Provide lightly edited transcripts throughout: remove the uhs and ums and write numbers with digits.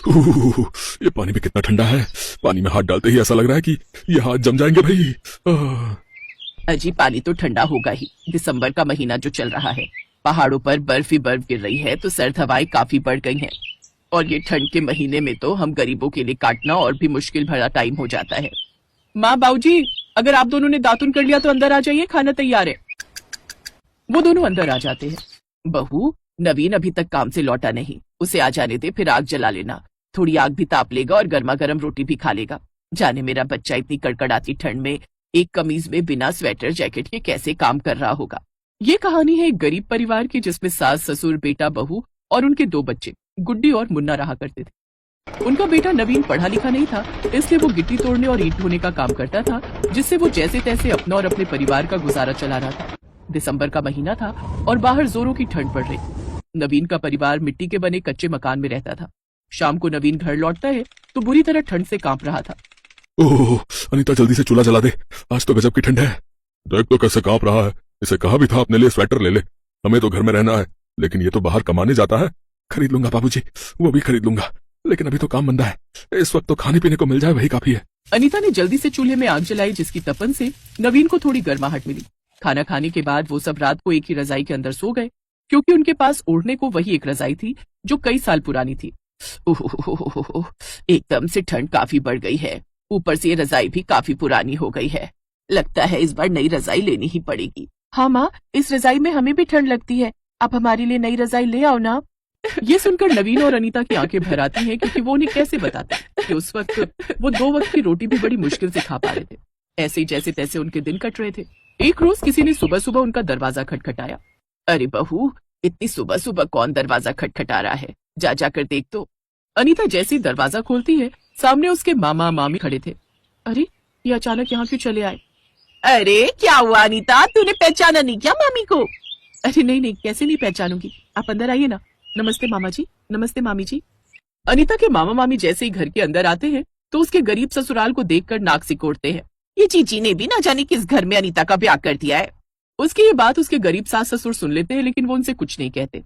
ये पानी भी कितना ठंडा है। पानी में हाथ डालते ही ऐसा लग रहा है कि ये हाथ जम जाएंगे भाई। अजी पानी तो ठंडा होगा ही, दिसंबर का महीना जो चल रहा है, पहाड़ों पर बर्फ ही बर्फ गिर रही है तो सर्द हवाएं काफी बढ़ गई हैं। और ये ठंड के महीने में तो हम गरीबों के लिए काटना और भी मुश्किल भरा टाइम हो जाता है। माँ बाबूजी, अगर आप दोनों ने दातुन कर लिया तो अंदर आ जाइए, खाना तैयार है। वो दोनों अंदर आ जाते हैं। बहू, नवीन अभी तक काम से लौटा नहीं, उसे आ जाने दे, फिर आग जला लेना। थोड़ी आग भी ताप लेगा और गर्मा गर्म रोटी भी खा लेगा। जाने मेरा बच्चा इतनी कड़कड़ाती ठंड में एक कमीज में बिना स्वेटर जैकेट के कैसे काम कर रहा होगा। ये कहानी है एक गरीब परिवार की, जिसमें सास ससुर बेटा बहू और उनके 2 बच्चे गुड्डी और मुन्ना रहा करते थे। उनका बेटा नवीन पढ़ा लिखा नहीं था, इसलिए वो गिट्टी तोड़ने और ईंट ढोने का काम करता था, जिससे वो जैसे तैसे अपना और अपने परिवार का गुजारा चला रहा था। दिसंबर का महीना था और बाहर जोरों की ठंड पड़ रही। नवीन का परिवार मिट्टी के बने कच्चे मकान में रहता था। शाम को नवीन घर लौटता है तो बुरी तरह ठंड से कांप रहा था। ओह अनीता, जल्दी से चूल्हा जला दे, आज तो गजब की ठंड है। देख तो कैसे कांप रहा है। इसे कहा भी था अपने लिए स्वेटर ले ले, हमें तो घर में रहना है, लेकिन ये तो बाहर कमाने जाता है। खरीद लूंगा बाबूजी, वो भी खरीद लूंगा, लेकिन अभी तो काम मंदा है। इस वक्त तो खाने पीने को मिल जाए वही काफी है। अनीता ने जल्दी से चूल्हे में आग जलाई, जिसकी तपन से नवीन को थोड़ी गर्माहट मिली। खाना खाने के बाद वो सब रात को एक ही रजाई के अंदर सो गए, क्योंकि उनके पास ओढ़ने को वही एक रजाई थी जो कई साल पुरानी थी। ओह, एकदम से ठंड काफी बढ़ गई है, ऊपर से ये रजाई भी काफी पुरानी हो गई है। लगता है इस बार नई रजाई लेनी ही पड़ेगी। हाँ माँ, इस रजाई में हमें भी ठंड लगती है, आप हमारे लिए नई रजाई ले आओ ना। ये सुनकर नवीन और अनीता की आंखें भर आती हैं, क्योंकि वो उन्हें कैसे बताते कि उस वक्त वो 2 वक्त की रोटी भी बड़ी मुश्किल से खा पा रहे थे। ऐसे ही जैसे तैसे उनके दिन कट रहे थे। एक रोज किसी ने सुबह सुबह उनका दरवाजा खटखटाया। अरे बहू, इतनी सुबह सुबह कौन दरवाजा खटखटा रहा है, जा जाकर देख तो। अनीता जैसे ही दरवाजा खोलती है, सामने उसके मामा मामी खड़े थे। अरे, ये अचानक यहाँ क्यों चले आए? अरे क्या हुआ अनीता, तूने पहचाना नहीं क्या मामी को? अरे नहीं, कैसे नहीं पहचानूंगी, आप अंदर आइए ना। नमस्ते मामा जी, नमस्ते मामी जी। अनीता के मामा मामी जैसे ही घर के अंदर आते हैं तो उसके गरीब ससुराल को देखकर नाक सिकोड़ते हैं। ये जीजी ने भी ना जाने किस घर में अनीता का ब्याह कर दिया है। उसकी ये बात उसके गरीब सास ससुर सुन लेते हैं, लेकिन वो उनसे कुछ नहीं कहते।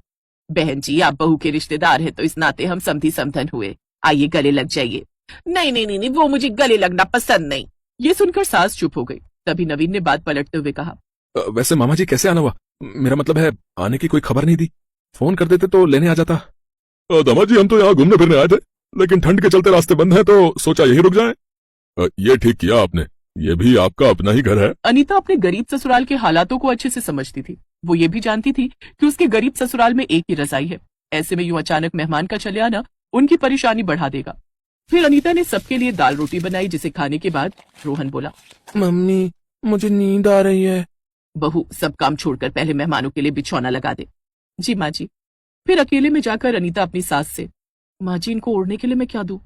बहन जी, आप बहू के रिश्तेदार हैं तो इस नाते हम समधी समधन हुए, आइए गले लग जाइए। नहीं, वो मुझे गले लगना पसंद नहीं। ये सुनकर सास चुप हो गई। तभी नवीन ने बात पलटते हुए कहा, वैसे मामा जी कैसे आना हुआ? मेरा मतलब है आने की कोई खबर नहीं दी, फोन कर देते तो लेने आ जाता। दामाद जी, हम तो यहाँ घूमने फिरने आए थे, लेकिन ठंड के चलते रास्ते बंद हैं तो सोचा यही रुक जाएं। ये ठीक किया आपने, ये भी आपका अपना ही घर है। अनीता अपने गरीब ससुराल के हालातों को अच्छे से समझती थी। वो ये भी जानती थी कि उसके गरीब ससुराल में एक ही रजाई है। ऐसे में यूं अचानक मेहमान का चले आना उनकी परेशानी बढ़ा देगा। फिर अनीता ने सबके लिए दाल रोटी बनाई, जिसे खाने के बाद रोहन बोला, मम्मी, मुझे नींद आ रही है। बहू, सब काम छोड़कर पहले मेहमानों के लिए बिछौना लगा दे। जी माँ जी। फिर अकेले में जाकर अनीता अपनी सास से, माँ जी, इनको ओढ़ने के लिए मैं क्या दूं?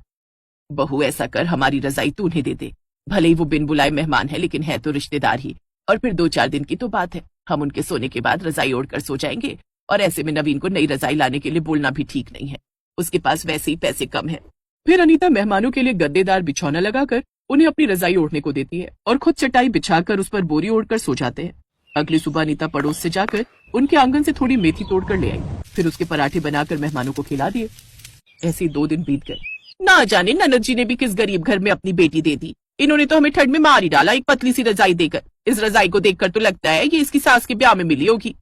बहू, ऐसा कर, हमारी रजाई तू उन्हें दे दे। भले ही वो बिन बुलाए मेहमान है, लेकिन है तो रिश्तेदार ही, और फिर 2-4 दिन की तो बात है। हम उनके सोने के बाद रजाई ओढ़कर सो जाएंगे, और ऐसे में नवीन को नई रजाई लाने के लिए बोलना भी ठीक नहीं है, उसके पास वैसे ही पैसे कम है। फिर अनीता मेहमानों के लिए गद्देदार बिछौना लगाकर उन्हें अपनी रजाई ओढ़ने को देती है और खुद चटाई बिछाकर उस पर बोरी ओढ़कर सो जाते हैं। अगली सुबह अनीता पड़ोस से जाकर उनके आंगन से थोड़ी मेथी तोड़कर ले आई, फिर उसके पराठे बनाकर मेहमानों को खिला दिए। ऐसे ही 2 दिन बीत गए। ना जाने ननद जी ने भी किस गरीब घर में अपनी बेटी दे दी। इन्होंने तो हमें ठंड में मार ही डाला, एक पतली सी रजाई देकर। इस रजाई को देखकर तो लगता है ये इसकी सास के ब्याह में मिली होगी।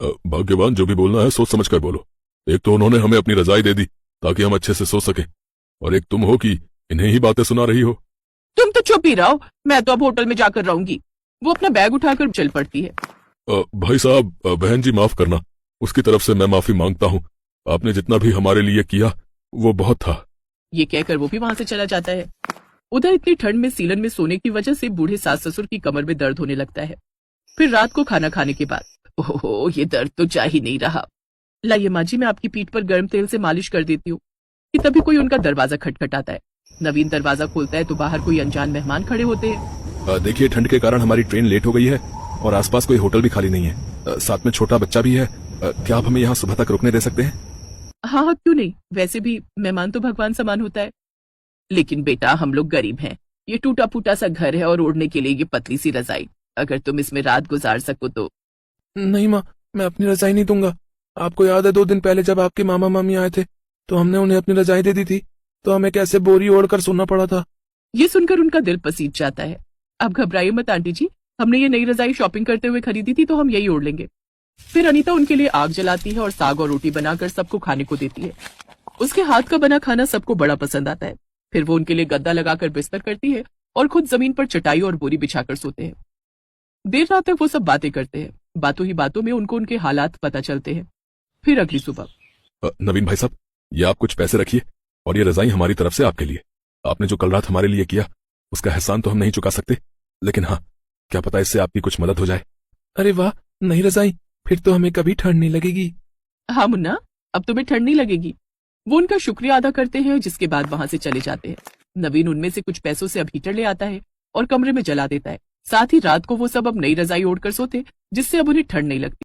भाग्यवान, जो भी बोलना है सोच समझ कर बोलो। एक तो उन्होंने हमें अपनी रजाई दे दी ताकि हम अच्छे से सो सके, और एक तुम हो कि इन्हें ही बातें सुना रही हो। तुम तो चुप ही रहो, मैं तो अब होटल में जाकर रहूंगी। वो अपना बैग उठाकर चल पड़ती है। भाई साहब, बहन जी माफ करना, उसकी तरफ से मैं माफी मांगता हूँ। आपने जितना भी हमारे लिए किया वो बहुत था। ये कहकर वो भी वहां से चला जाता है। उधर इतनी ठंड में सीलन में सोने की वजह से बूढ़े सास ससुर की कमर में दर्द होने लगता है। फिर रात को खाना खाने के बाद, ओहो, ये दर्द तो जा ही नहीं रहा। लाइए माँ जी, मैं आपकी पीठ पर गर्म तेल से मालिश कर देती हूँ। कि तभी कोई उनका दरवाजा खटखटाता है। नवीन दरवाजा खोलता है तो बाहर कोई अनजान मेहमान खड़े होते हैं। देखिए, ठंड के कारण हमारी ट्रेन लेट हो गई है और आसपास कोई होटल भी खाली नहीं है, साथ में छोटा बच्चा भी है। क्या आप हमें यहाँ सुबह तक रुकने दे सकते हैं? हाँ, क्यों नहीं, वैसे भी मेहमान तो भगवान समान होता है। लेकिन बेटा, हम लोग गरीब हैं, ये टूटा फूटा सा घर है और ओढ़ने के लिए ये पतली सी रजाई, अगर तुम इसमें रात गुजार सको तो। नहीं माँ, मैं अपनी रजाई नहीं दूंगा। आपको याद है 2 दिन पहले जब आपके मामा मामी आए थे तो हमने उन्हें अपनी रजाई दे दी थी। तो हमें कैसे बोरी ओढ़ कर सोना पड़ा था। ये सुनकर उनका दिल पसीज जाता है। अब घबराइए मत आंटी जी, हमने ये नई रजाई शॉपिंग करते हुए खरीदी थी तो हम यही ओढ़ लेंगे। फिर अनीता उनके लिए आग जलाती है और साग और रोटी बनाकर सबको खाने को देती है। उसके हाथ का बना खाना सबको बड़ा पसंद आता है। फिर वो उनके लिए गद्दा लगाकर बिस्तर करती है और खुद जमीन पर चटाई और बोरी बिछाकर सोते हैं। देर रात तक वो सब बातें करते हैं। बातों ही बातों में उनको उनके हालात पता चलते हैं। फिर अगली सुबह नवीन भाई साहब, ये आप कुछ पैसे रखिए और ये रजाई हमारी तरफ से आपके लिए। आपने जो कल रात हमारे लिए किया उसका एहसान तो हम नहीं चुका सकते, लेकिन हाँ, क्या पता इससे आपकी कुछ मदद हो जाए। अरे वाह, नई रजाई, फिर तो हमें कभी ठंड नहीं लगेगी। हाँ मुन्ना, अब तुम्हें ठंड नहीं लगेगी। वो उनका शुक्रिया अदा करते हैं, जिसके बाद वहां से चले जाते हैं। नवीन उनमें से कुछ पैसों से अब हीटर ले आता है और कमरे में जला देता है। साथ ही रात को वो सब अब नई रजाई ओढ़कर सोते, जिससे अब उन्हें ठंड नहीं लगती।